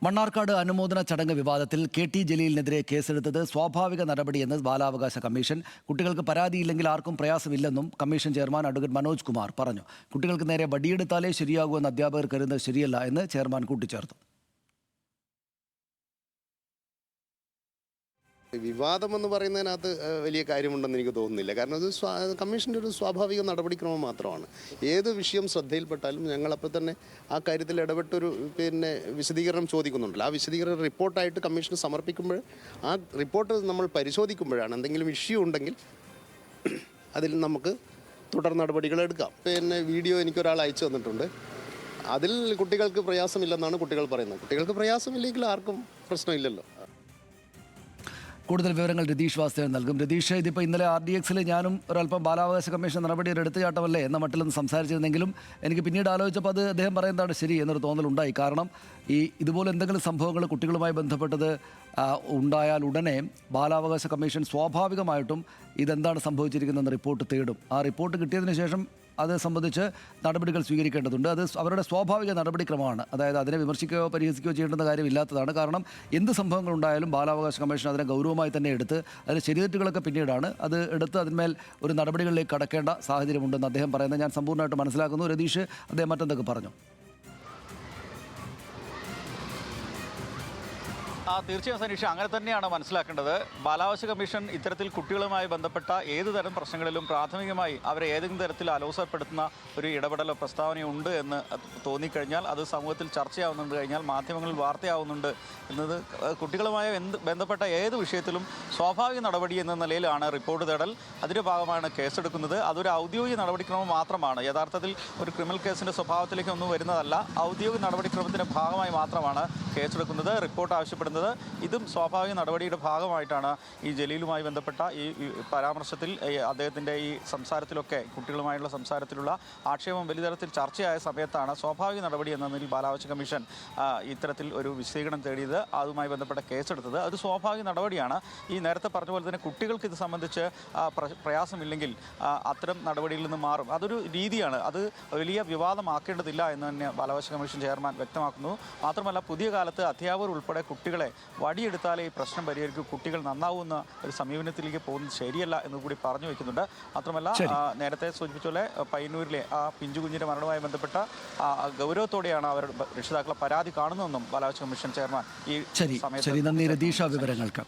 മണ്ണാർക്കാട് അനുമോദന ചടങ്ങ് വിവാദത്തിൽ കെ.ടി. ജലീലിനെതിരെ കേസെടുത്തത് സ്വാഭാവിക നടപടിയെന്ന് ബാലാവകാശ കമ്മീഷൻ. കുട്ടികൾക്ക് പരാതിയില്ലെങ്കിൽ ആർക്കും പ്രയാസമില്ലെന്നും commission chairman advocate Manoj Kumar പറഞ്ഞു. കുട്ടികൾക്ക് നേരെ വടിയെടുത്താലേ ശരിയാകൂ എന്ന് അധ്യാപകർ കരുതുന്നത് ശരിയല്ല എന്ന് ചെയർമാൻ കൂട്ടിച്ചേർത്തു. വിവാദമെന്ന് പറയുന്നതിനകത്ത് വലിയ കാര്യമുണ്ടെന്ന് എനിക്ക് തോന്നുന്നില്ല. കാരണം അത് കമ്മീഷൻ്റെ ഒരു സ്വാഭാവിക നടപടിക്രമം മാത്രമാണ്. ഏത് വിഷയം ശ്രദ്ധയിൽപ്പെട്ടാലും ഞങ്ങളപ്പോൾ തന്നെ ആ കാര്യത്തിൽ ഇടപെട്ടൊരു വിശദീകരണം ചോദിക്കുന്നുണ്ടല്ലോ. ആ വിശദീകരണം റിപ്പോർട്ടായിട്ട് കമ്മീഷന് സമർപ്പിക്കുമ്പോൾ ആ റിപ്പോർട്ട് നമ്മൾ പരിശോധിക്കുമ്പോഴാണ് എന്തെങ്കിലും ഇഷ്യൂ ഉണ്ടെങ്കിൽ അതിൽ നമുക്ക് തുടർ നടപടികൾ എടുക്കാം. വീഡിയോ എനിക്കൊരാൾ അയച്ചു തന്നിട്ടുണ്ട്. അതിൽ കുട്ടികൾക്ക് പ്രയാസമില്ലെന്നാണ് കുട്ടികൾ പറയുന്നത്. കുട്ടികൾക്ക് പ്രയാസമില്ലെങ്കിൽ ആർക്കും പ്രശ്നമില്ലല്ലോ. കൂടുതൽ വിവരങ്ങൾ രതീഷ് വാസുദേവൻ നൽകും. രതീഷ്, ഇതിപ്പോൾ ഇന്നലെ RDXൽ ഞാനും ഒരല്പം ബാലാവകാശ കമ്മീഷൻ നടപടി ഒരു എടുത്തുചാട്ടമല്ലേ എന്ന മട്ടിലൊന്ന് സംസാരിച്ചിരുന്നെങ്കിലും എനിക്ക് പിന്നീട് ആലോചിച്ചപ്പോൾ അത് അദ്ദേഹം പറയുന്നതാണ് ശരി എന്നൊരു തോന്നലുണ്ടായി. കാരണം ഇതുപോലെ എന്തെങ്കിലും സംഭവങ്ങൾ കുട്ടികളുമായി ബന്ധപ്പെട്ടത് ഉണ്ടായാൽ ഉടനെ ബാലാവകാശ കമ്മീഷൻ സ്വാഭാവികമായിട്ടും ഇതെന്താണ് സംഭവിച്ചിരിക്കുന്നതെന്ന് റിപ്പോർട്ട് തേടും. ആ റിപ്പോർട്ട് കിട്ടിയതിന് ശേഷം അത് സംബന്ധിച്ച് നടപടികൾ സ്വീകരിക്കേണ്ടതുണ്ട്. അത് അവരുടെ സ്വാഭാവിക നടപടിക്രമമാണ്. അതായത് അതിനെ വിമർശിക്കുകയോ പരിഹസിക്കുകയോ ചെയ്യേണ്ടുന്ന കാര്യമില്ലാത്തതാണ്. കാരണം എന്ത് സംഭവങ്ങളുണ്ടായാലും ബാലാവകാശ കമ്മീഷൻ അതിനെ ഗൗരവമായി തന്നെ എടുത്ത് അതിന് ശരിതെറ്റുകളൊക്കെ പിന്നീടാണ് അത് എടുത്ത് അതിന്മേൽ ഒരു നടപടികളിലേക്ക് കടക്കേണ്ട സാഹചര്യമുണ്ടെന്ന് അദ്ദേഹം പറയുന്നത് ഞാൻ സമ്പൂർണ്ണമായിട്ട് മനസ്സിലാക്കുന്നു. രതീഷ്, അദ്ദേഹം മറ്റെന്തൊക്കെ പറഞ്ഞു? തീർച്ചയായും സനീഷ്, അങ്ങനെ തന്നെയാണ് മനസ്സിലാക്കേണ്ടത്. ബാലാവകാശ കമ്മീഷൻ ഇത്തരത്തിൽ കുട്ടികളുമായി ബന്ധപ്പെട്ട ഏത് തരം പ്രശ്നങ്ങളിലും പ്രാഥമികമായി അവരെ ഏതെങ്കിലും തരത്തിൽ അലോസരപ്പെടുത്തുന്ന ഒരു ഇടപെടലോ പ്രസ്താവനയോ ഉണ്ട് എന്ന് തോന്നിക്കഴിഞ്ഞാൽ അത് സമൂഹത്തിൽ ചർച്ചയാവുന്നുണ്ട്, കഴിഞ്ഞാൽ മാധ്യമങ്ങളിൽ വാർത്തയാവുന്നുണ്ട് എന്നത് കുട്ടികളുമായി ബന്ധപ്പെട്ട ഏത് വിഷയത്തിലും സ്വാഭാവിക നടപടി എന്ന നിലയിലാണ് റിപ്പോർട്ട് തേടൽ. അതിൻ്റെ ഭാഗമാണ് കേസെടുക്കുന്നത്. അതൊരു ഔദ്യോഗിക നടപടിക്രമം മാത്രമാണ്. യഥാർത്ഥത്തിൽ ഒരു ക്രിമിനൽ കേസിൻ്റെ സ്വഭാവത്തിലേക്ക് ഒന്നും വരുന്നതല്ല. ഔദ്യോഗിക നടപടിക്രമത്തിൻ്റെ ഭാഗമായി മാത്രമാണ് കേസെടുക്കുന്നത്, റിപ്പോർട്ട് ആവശ്യപ്പെടുന്നത്. ഇതും സ്വാഭാവിക നടപടിയുടെ ഭാഗമായിട്ടാണ് ഈ ജലീലുമായി ബന്ധപ്പെട്ട ഈ പരാമർശത്തിൽ അദ്ദേഹത്തിൻ്റെ ഈ സംസാരത്തിലൊക്കെ കുട്ടികളുമായുള്ള സംസാരത്തിലുള്ള ആക്ഷേപം വലിയ തരത്തിൽ ചർച്ചയായ സമയത്താണ് സ്വാഭാവിക നടപടി എന്ന നിലയിൽ ബാലാവകാശ കമ്മീഷൻ ഇത്തരത്തിൽ ഒരു വിശദീകരണം തേടിയത്, അതുമായി ബന്ധപ്പെട്ട കേസെടുത്തത്. അത് സ്വാഭാവിക നടപടിയാണ്. ഈ നേരത്തെ പറഞ്ഞ പോലെ തന്നെ കുട്ടികൾക്ക് ഇത് സംബന്ധിച്ച് പ്രയാസമില്ലെങ്കിൽ അത്തരം നടപടിയിൽ നിന്ന് മാറും. അതൊരു രീതിയാണ്. അത് വലിയ വിവാദമാക്കേണ്ടതില്ല എന്ന് തന്നെ ബാലാവകാശ കമ്മീഷൻ ചെയർമാൻ വ്യക്തമാക്കുന്നു. മാത്രമല്ല, പുതിയ കാലത്ത് അധ്യാപകർ ഉൾപ്പെടെ കുട്ടികളെ വടിയെടുത്താലേ ഈ പ്രശ്നം പരിഹരിക്കും, കുട്ടികൾ നന്നാവുന്ന ഒരു സമീപനത്തിലേക്ക് പോകുന്നത് ശരിയല്ല എന്ന് കൂടി പറഞ്ഞു വയ്ക്കുന്നുണ്ട്. മാത്രമല്ല, നേരത്തെ സൂചിപ്പിച്ച പോലെ പയ്യന്നൂരിലെ ആ പിഞ്ചു കുഞ്ഞിൻ്റെ മരണവുമായി ബന്ധപ്പെട്ട ഗൗരവത്തോടെയാണ് അവർ രക്ഷിതാക്കളെ പരാതി കാണുന്നതെന്നും ബാലാവകാശ കമ്മീഷൻ ചെയർമാൻ ഈ സമയത്ത്. നന്ദി രതീഷ വിവരങ്ങൾക്ക്.